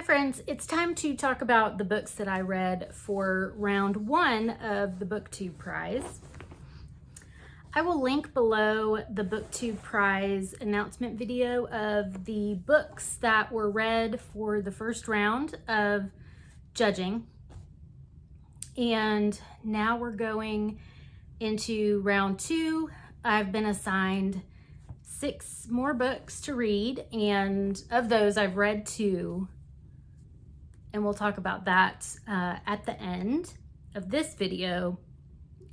Hi friends, it's time to talk about the books that I read for round 1 of the BookTube Prize. I will link below the BookTube Prize announcement video of the books that were read for the first round of judging. And now we're going into round 2. I've been assigned 6 more books to read, and of those I've read 2. And we'll talk about that at the end of this video.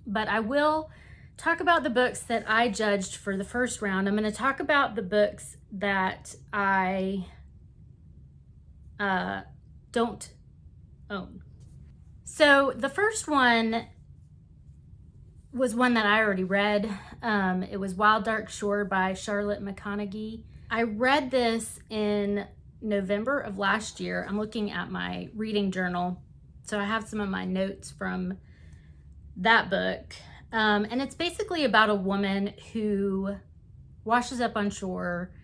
But I will talk about the books that I judged for the first round. I'm going to talk about the books that I don't own. So the first one was one that I already read. It was Wild Dark Shore by Charlotte McConaughey. I read this in November of last year. I'm looking at my reading journal, so I have some of my notes from that book. And it's basically about a woman who washes up on shore,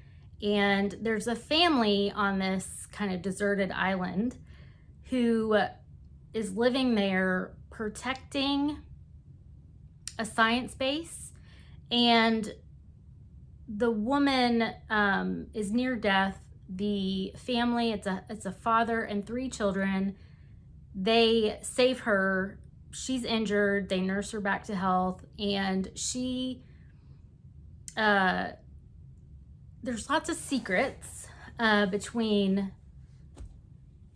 and there's a family on this kind of deserted island who is living there protecting a science base, and the woman is near death. The family, it's a father and 3 children. They save her. She's injured. They nurse her back to health, and she there's lots of secrets between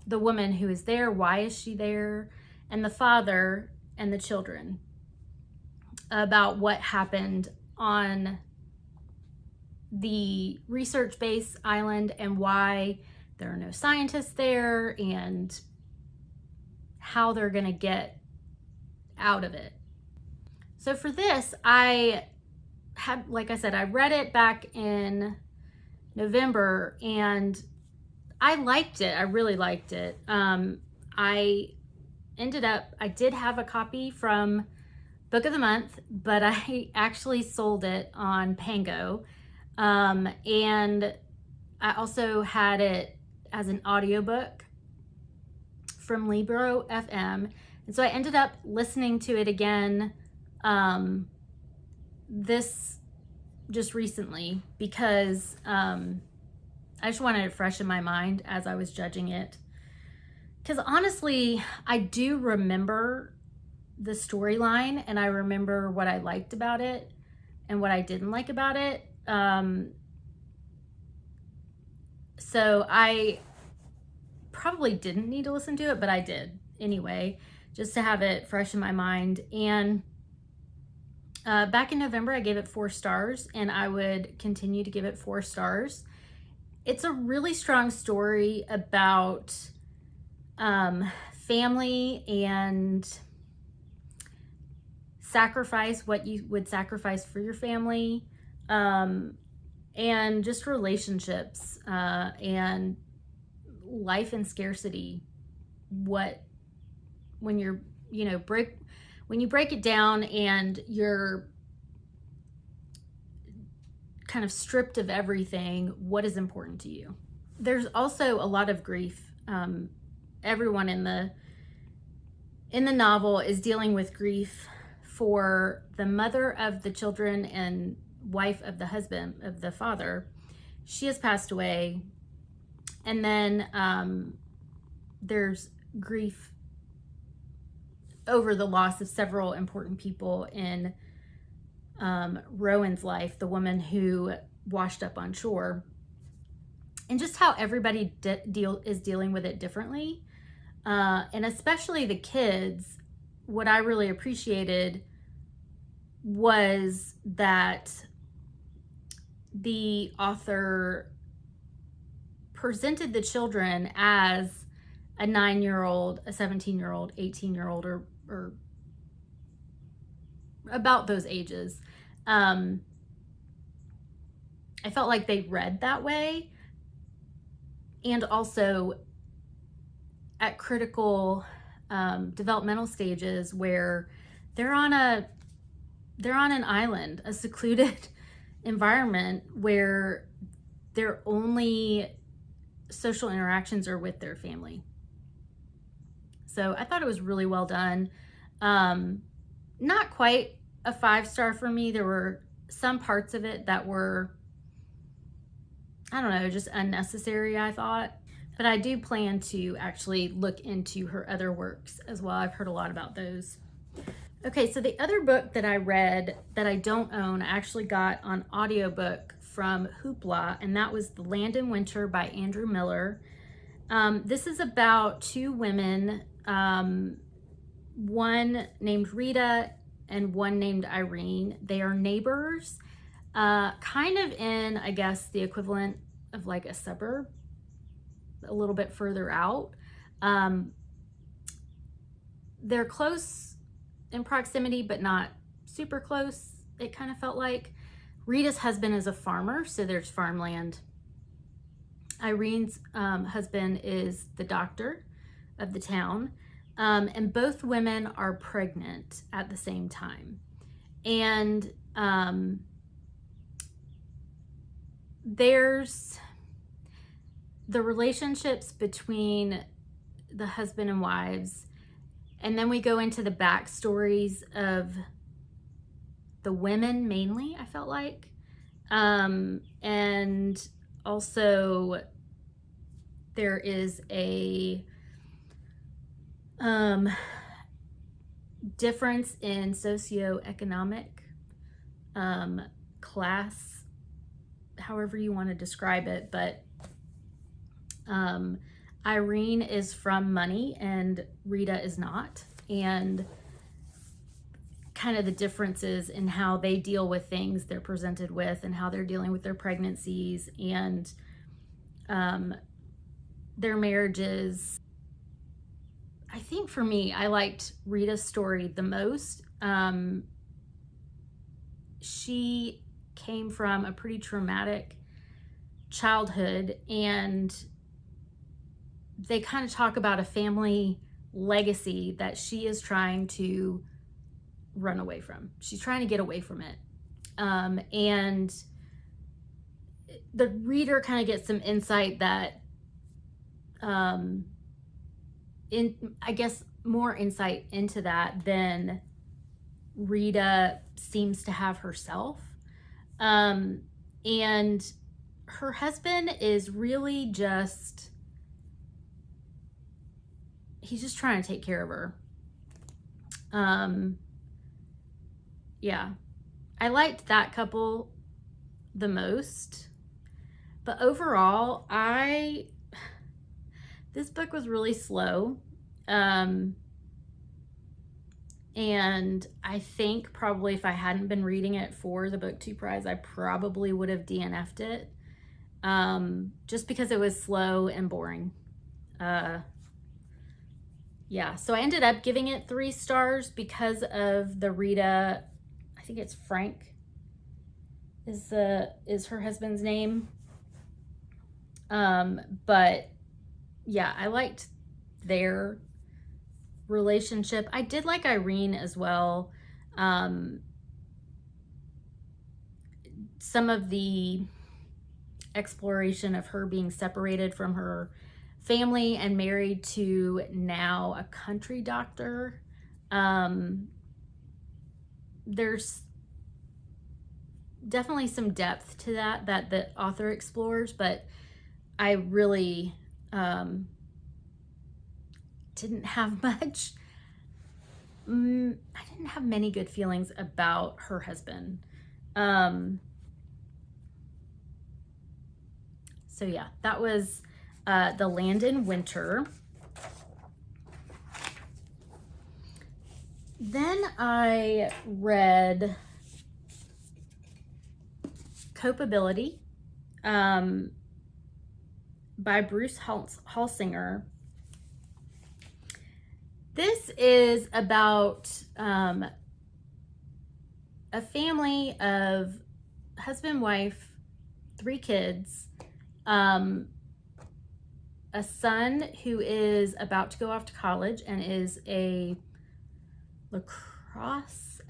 the woman who is there, why is she there, and the father and the children about what happened on the research base island and why there are no scientists there and how they're going to get out of it. So for this, I had, like I said, I read it back in November and I liked it. I really liked it. I did have a copy from Book of the Month, but I actually sold it on Pango. And I also had it as an audiobook from Libro FM. And so I ended up listening to it again this just recently because I just wanted it fresh in my mind as I was judging it. Because honestly, I do remember the storyline, and I remember what I liked about it and what I didn't like about it. So I probably didn't need to listen to it, but I did anyway, just to have it fresh in my mind. And back in November, I gave it 4 stars, and I would continue to give it 4 stars. It's a really strong story about family and sacrifice, what you would sacrifice for your family. And just relationships and life and scarcity. When you break it down and you're kind of stripped of everything, what is important to you? There's also a lot of grief. Everyone in the novel is dealing with grief for the mother of the children and wife of the husband, of the father. She has passed away. And then there's grief over the loss of several important people in Rowan's life, the woman who washed up on shore, and just how everybody is dealing with it differently. And especially the kids, what I really appreciated was that the author presented the children as a 9-year-old, a 17-year-old, 18-year-old, or about those ages. I felt like they read that way, and also at critical developmental stages where they're on an island, a secluded environment where their only social interactions are with their family. So I thought it was really well done. Not quite a 5-star for me. There were some parts of it that were, I don't know, just unnecessary, I thought. But I do plan to actually look into her other works as well. I've heard a lot about those. Okay, so the other book that I read that I don't own, I actually got on audiobook from Hoopla, and that was The Land in Winter by Andrew Miller. This is about two women, one named Rita and one named Irene. They are neighbors, kind of in, I guess, the equivalent of like a suburb, a little bit further out. They're close in proximity, but not super close, it kind of felt like. Rita's husband is a farmer, so there's farmland. Irene's husband is the doctor of the town, and both women are pregnant at the same time. And there's the relationships between the husband and wives, and then we go into the backstories of the women mainly, I felt like. And also there is a difference in socioeconomic class, however you want to describe it, but Irene is from money and Rita is not, and kind of the differences in how they deal with things they're presented with and how they're dealing with their pregnancies and their marriages. I think for me, I liked Rita's story the most. She came from a pretty traumatic childhood, and they kind of talk about a family legacy that she is trying to run away from. She's trying to get away from it. And the reader kind of gets some insight that, I guess more insight into that than Rita seems to have herself. And her husband is really just, he's just trying to take care of her. Yeah, I liked that couple the most, but overall, this book was really slow. And I think probably if I hadn't been reading it for the BookTube Prize, I probably would have DNF'd it, just because it was slow and boring. Yeah, so I ended up giving it 3 stars because of the Rita, I think it's Frank is her husband's name. But yeah, I liked their relationship. I did like Irene as well. Some of the exploration of her being separated from her family and married to now a country doctor. There's definitely some depth to that the author explores, but I really didn't have much. I didn't have many good feelings about her husband. So yeah, that was The Land in Winter. Then I read Copeability by Bruce Halsinger. This is about a family of husband, wife, 3 kids, a son who is about to go off to college and is a lacrosse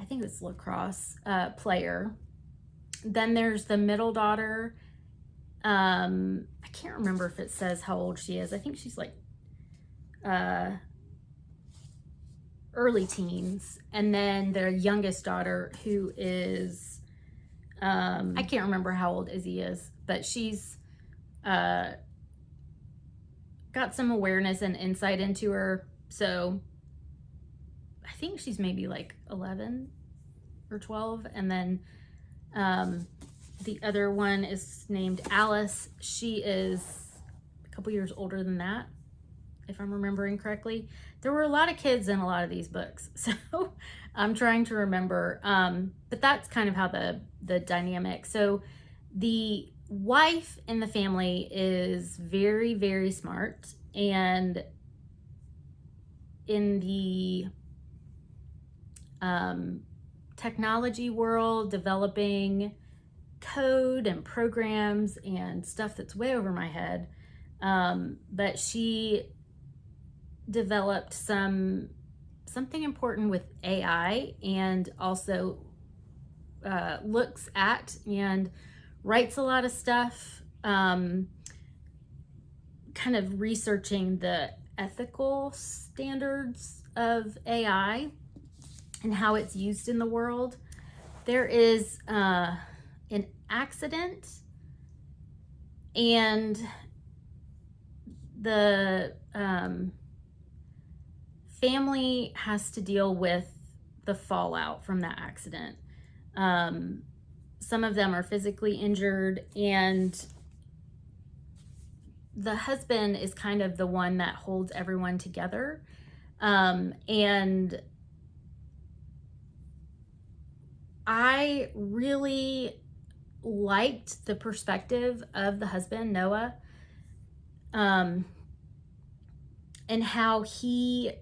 player. Then there's the middle daughter I can't remember if it says how old she is. I think she's like early teens. And then their youngest daughter, who is, I can't remember how old Izzy is, but she's got some awareness and insight into her. So I think she's maybe like 11 or 12. And then the other one is named Alice. She is a couple years older than that, if I'm remembering correctly. There were a lot of kids in a lot of these books, so I'm trying to remember. But that's kind of how the dynamic. So the wife in the family is very, very smart, and in the technology world, developing code and programs and stuff that's way over my head. But she developed something important with AI, and also looks at and writes a lot of stuff, kind of researching the ethical standards of AI and how it's used in the world. There is an accident, and the family has to deal with the fallout from that accident. Some of them are physically injured, and the husband is kind of the one that holds everyone together. And I really liked the perspective of the husband, Noah, and how he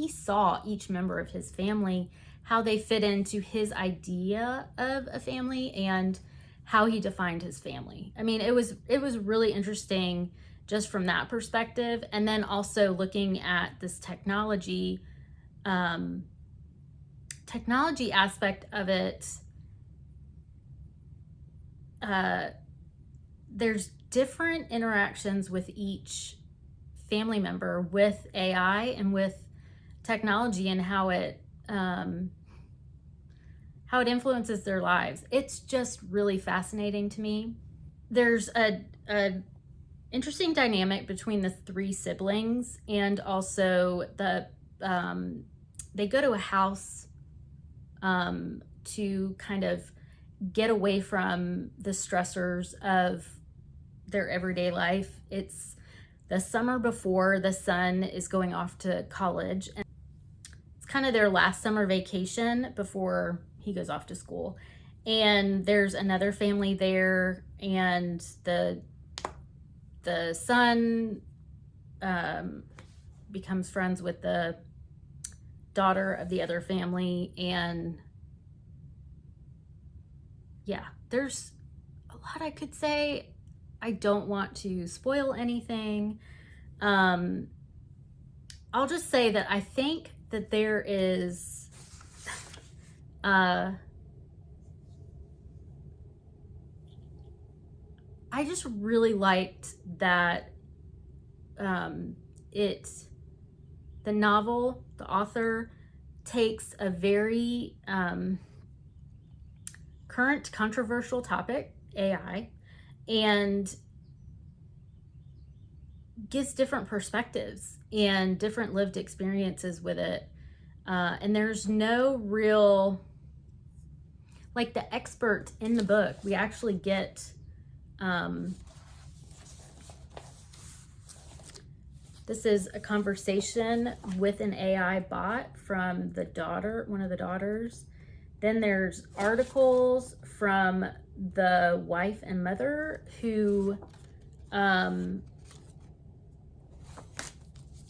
saw each member of his family, how they fit into his idea of a family, and how he defined his family. I mean, it was really interesting just from that perspective. And then also looking at this technology aspect of it. There's different interactions with each family member with AI and with technology, and how it influences their lives. It's just really fascinating to me. There's a interesting dynamic between the three siblings, and also they go to a house to kind of get away from the stressors of their everyday life. It's the summer before the son is going off to college, and it's kind of their last summer vacation before he goes off to school. And there's another family there, and the son becomes friends with the daughter of the other family. And yeah, there's a lot I could say. I don't want to spoil anything. I'll just say that I think that there is I just really liked that the novel, the author takes a very current controversial topic, AI, and gives different perspectives and different lived experiences with it. And there's no real, like, the expert in the book, we actually get this is a conversation with an AI bot from the daughter, one of the daughters. Then there's articles from the wife and mother, who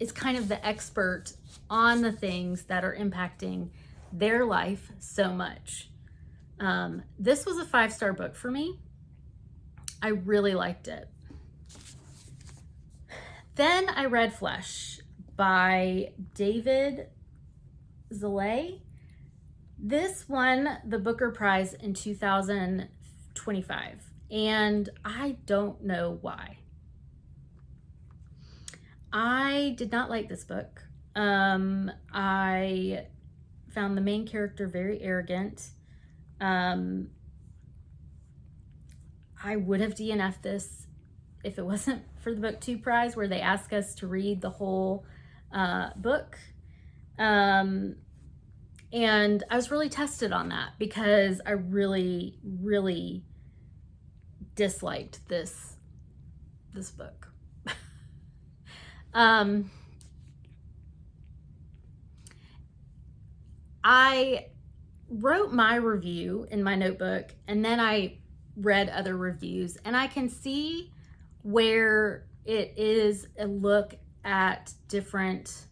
is kind of the expert on the things that are impacting their life so much. This was a 5-star book for me. I really liked it. Then I read Flesh by David Zalay. This won the Booker Prize in 2015. 25, and I don't know why. I did not like this book. I found the main character very arrogant. I would have DNF'd this if it wasn't for the BookTube Prize, where they ask us to read the whole book. And I was really tested on that because I really, really disliked this book. I wrote my review in my notebook, and then I read other reviews, and I can see where it is a look at different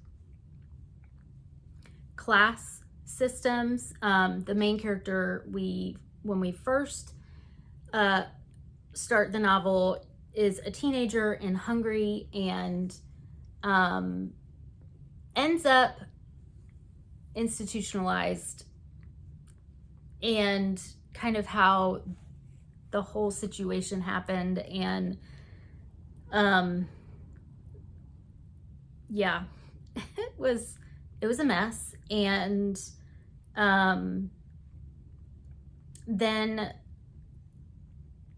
class systems. The main character, when we first start the novel, is a teenager in Hungary and ends up institutionalized, and kind of how the whole situation happened. And yeah, it was a mess. And then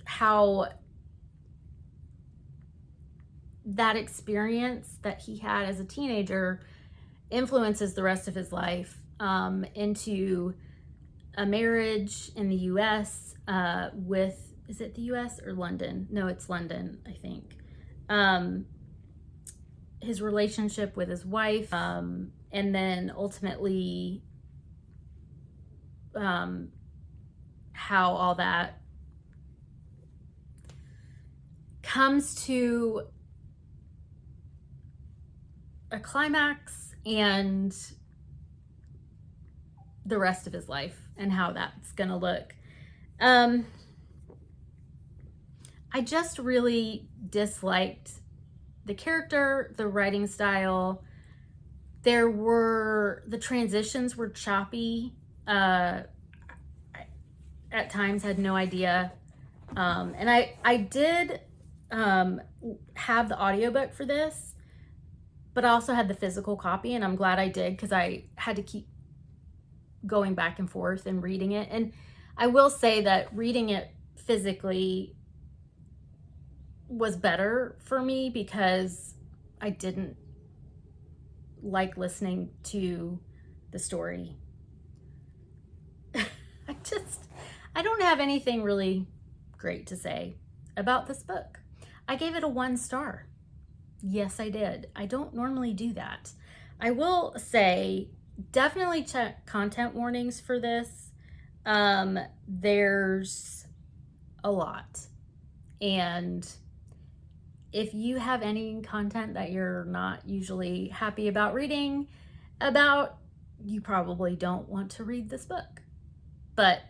how that experience that he had as a teenager influences the rest of his life, into a marriage in the US with, is it the US or London? No, it's London, I think. His relationship with his wife, and then ultimately how all that comes to a climax, and the rest of his life and how that's gonna look. I just really disliked the character, the writing style. The transitions were choppy. At times had no idea. And I did have the audiobook for this, but I also had the physical copy, and I'm glad I did, because I had to keep going back and forth and reading it. And I will say that reading it physically was better for me, because I didn't like listening to the story. I don't have anything really great to say about this book. I gave it a 1 star. Yes, I did. I don't normally do that. I will say, definitely check content warnings for this. There's a lot. And if you have any content that you're not usually happy about reading about, you probably don't want to read this book. But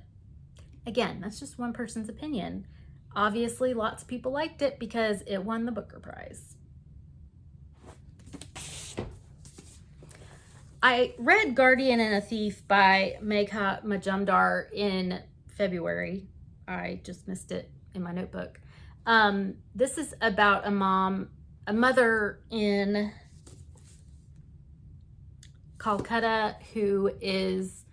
again, that's just one person's opinion. Obviously, lots of people liked it because it won the Booker Prize. I read Guardian and a Thief by Megha Majumdar in February. I just missed it in my notebook. This is about a mother in Calcutta who is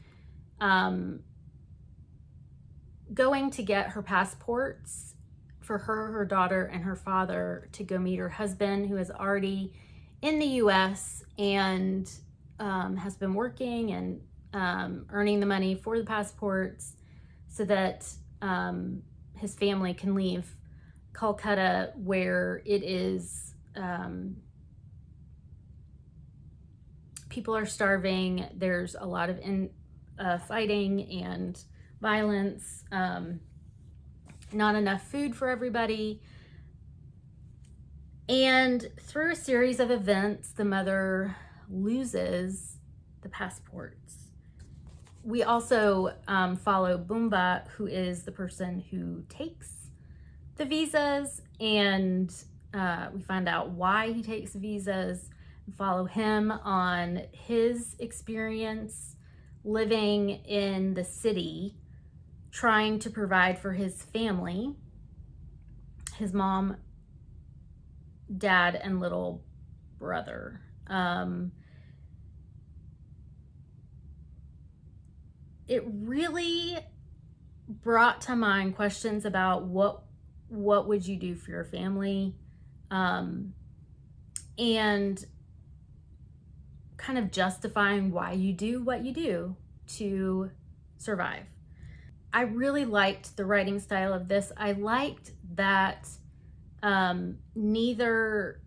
going to get her passports for her daughter, and her father to go meet her husband, who is already in the US and has been working and earning the money for the passports so that his family can leave Calcutta, where it is, people are starving. There's a lot of fighting and violence, not enough food for everybody. And through a series of events, the mother loses the passports. We also follow Boomba, who is the person who takes the visas, and we find out why he takes visas, follow him on his experience living in the city trying to provide for his family, his mom, dad, and little brother. It really brought to mind questions about what would you do for your family, and kind of justifying why you do what you do to survive. I really liked the writing style of this. I liked that neither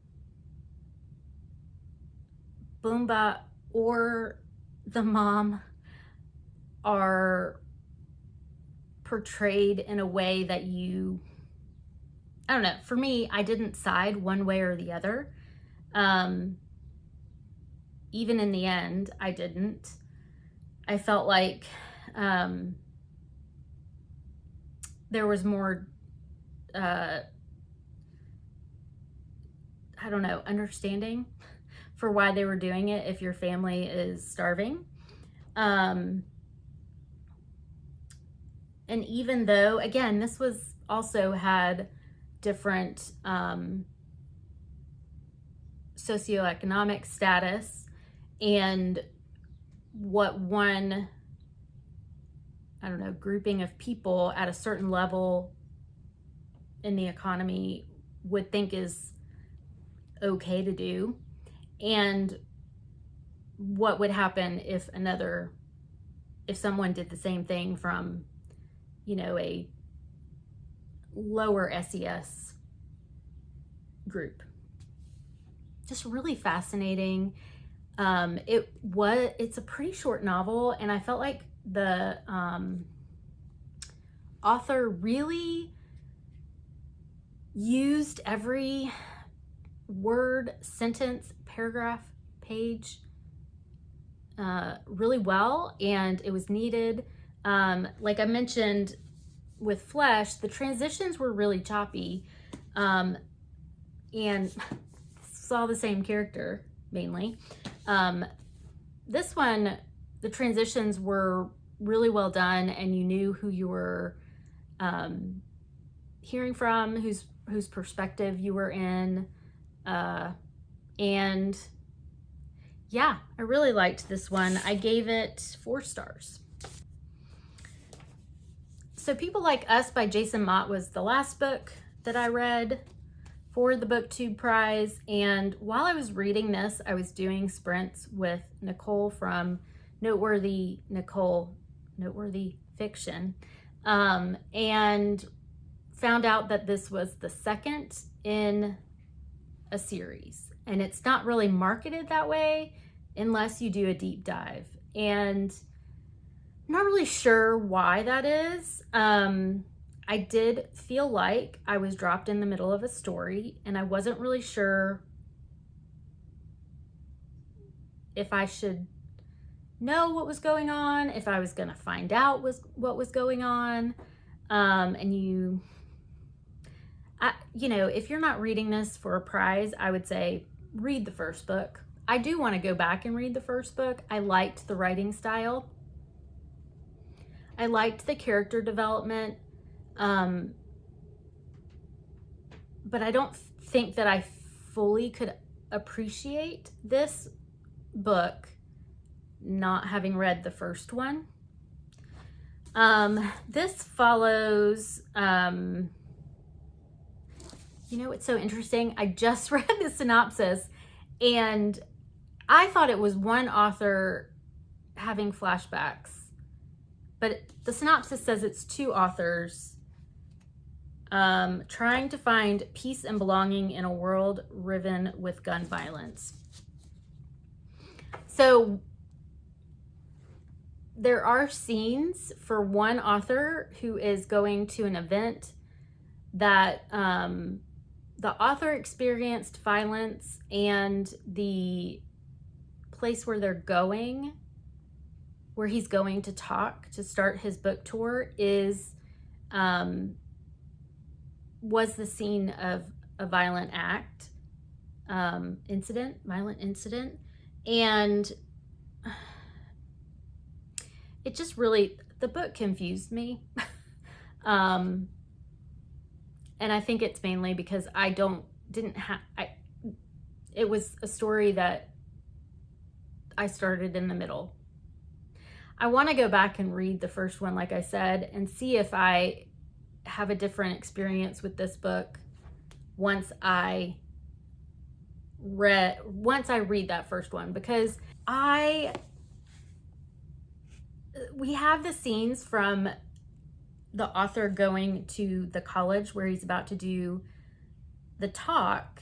Boomba or the mom are portrayed in a way that I don't know, for me, I didn't side one way or the other. Even in the end, I didn't. I felt like there was more, I don't know, understanding for why they were doing it if your family is starving. And even though, again, this was also had different socioeconomic status, and what one, I don't know, grouping of people at a certain level in the economy would think is okay to do, and what would happen if someone did the same thing from, you know, a lower SES group. Just really fascinating. It's a pretty short novel, and I felt like the author really used every word, sentence, paragraph, page really well, and it was needed. Like I mentioned with Flesh, the transitions were really choppy, and saw the same character mainly. This one, the transitions were really well done, and you knew who you were hearing from, whose perspective you were in, and yeah, I really liked this one. I gave it 4 stars. So People Like Us by Jason Mott was the last book that I read for the BookTube Prize, and while I was reading this, I was doing sprints with Nicole from Noteworthy Fiction, and found out that this was the second in a series, and it's not really marketed that way unless you do a deep dive, and I'm not really sure why that is. I did feel like I was dropped in the middle of a story, and I wasn't really sure if I should know what was going on, if I was gonna find out what was going on. And you know, if you're not reading this for a prize, I would say read the first book. I do want to go back and read the first book. I liked the writing style. I liked the character development. But I don't think that I fully could appreciate this book not having read the first one. This follows, you know, it's so interesting. I just read the synopsis, and I thought it was one author having flashbacks, but the synopsis says it's 2 authors trying to find peace and belonging in a world riven with gun violence. So there are scenes for one author who is going to an event that the author experienced violence, and the place where they're going, where he's going to talk to start his book tour, is was the scene of a violent incident, and it just really, the book confused me. And I think it's mainly because it was a story that I started in the middle. I want to go back and read the first one, like I said, and see if I have a different experience with this book once I read that first one, because we have the scenes from the author going to the college where he's about to do the talk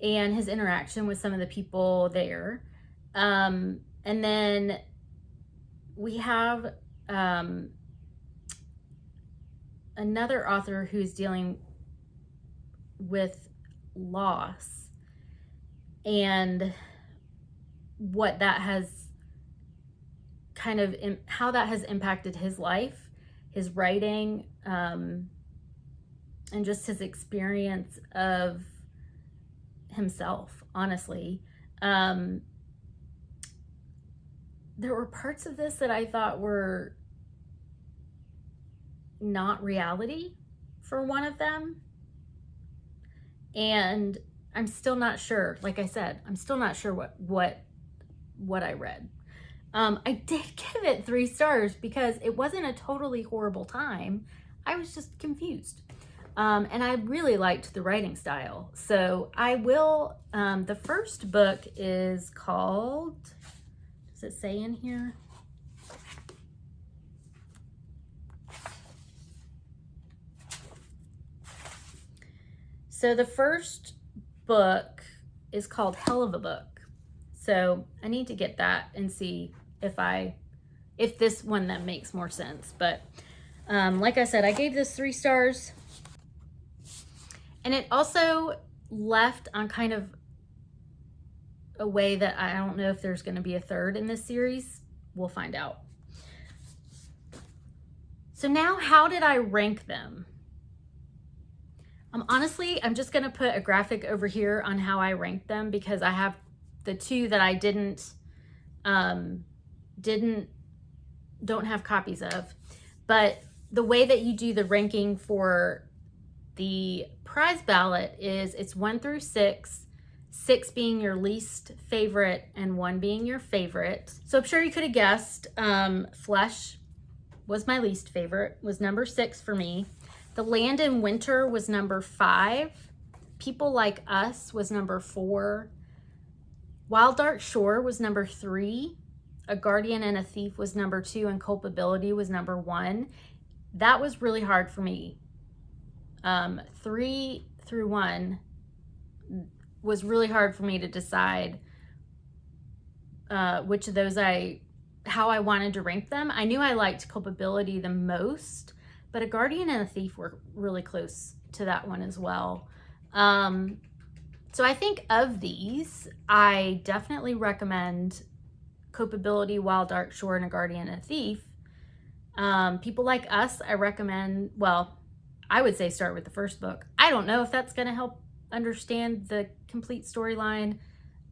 and his interaction with some of the people there. And then we have another author who's dealing with loss and what that has kind of, how that has impacted his life, his writing, and just his experience of himself, honestly. There were parts of this that I thought were not reality for one of them. And I'm still not sure, like I said, I'm still not sure what I read. I did give it 3 stars because it wasn't a totally horrible time. I was just confused. And I really liked the writing style. So I will, the first book is called, does it say in here? So the first book is called Hell of a Book. So I need to get that and see if this one that makes more sense. But like I said, I gave this 3 stars. And it also left on kind of a way that I don't know if there's going to be a third in this series. We'll find out. So now, how did I rank them? Honestly, I'm just going to put a graphic over here on how I ranked them because I have the 2 that I don't have copies of. But the way that you do the ranking for the prize ballot is it's 1 through 6, 6 being your least favorite and 1 being your favorite. So I'm sure you could have guessed Flesh was my least favorite, was number 6 for me. The Land in Winter was number 5. People Like Us was number 4. Wild Dark Shore was number 3. A Guardian and a Thief was number 2, and Culpability was number 1. That was really hard for me. 3 through 1 was really hard for me to decide which of those how I wanted to rank them. I knew I liked Culpability the most, but A Guardian and a Thief were really close to that one as well. So I think of these, I definitely recommend Culpability, Wild Dark Shore, and A Guardian and a Thief. People Like Us, I recommend, well, I would say start with the first book. I don't know if that's going to help understand the complete storyline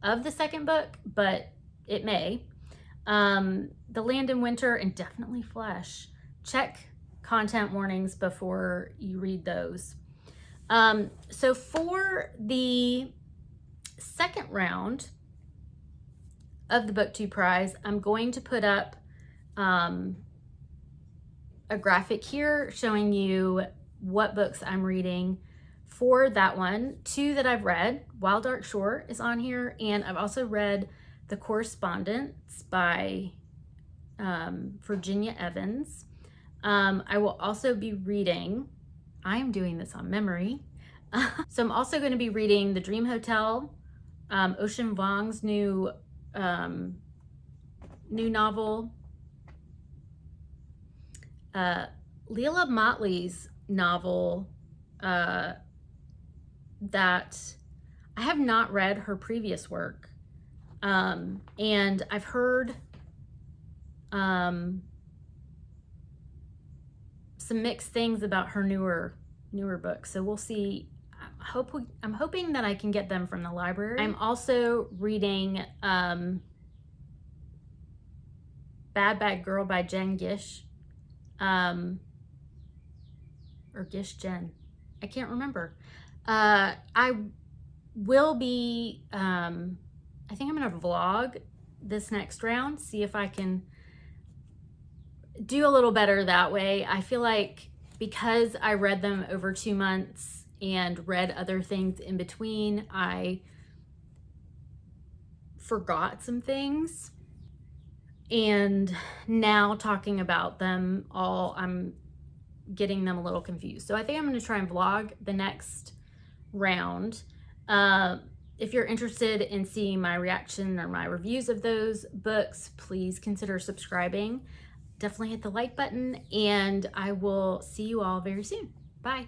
of the second book, but it may. The Land in Winter and definitely Flesh. Check content warnings before you read those. So for the second round of the BookTube Prize, I'm going to put up a graphic here showing you what books I'm reading for that one. 2 that I've read, Wild Dark Shore is on here, and I've also read The Correspondence by Virginia Evans. I will also be reading, I'm doing this on memory, so I'm also going to be reading The Dream Hotel, Ocean Vuong's new novel, Leila Motley's novel that I have not read her previous work, and I've heard some mixed things about her newer books, so we'll see. I'm hoping that I can get them from the library. I'm also reading Bad Bad Girl by Jen Gish. or Gish Jen. I can't remember. I will be, I think I'm going to vlog this next round, see if I can do a little better that way. I feel like because I read them over 2 months and read other things in between, I forgot some things. And now talking about them all, I'm getting them a little confused. So I think I'm going to try and vlog the next round. If you're interested in seeing my reaction or my reviews of those books, please consider subscribing. Definitely hit the like button, and I will see you all very soon. Bye.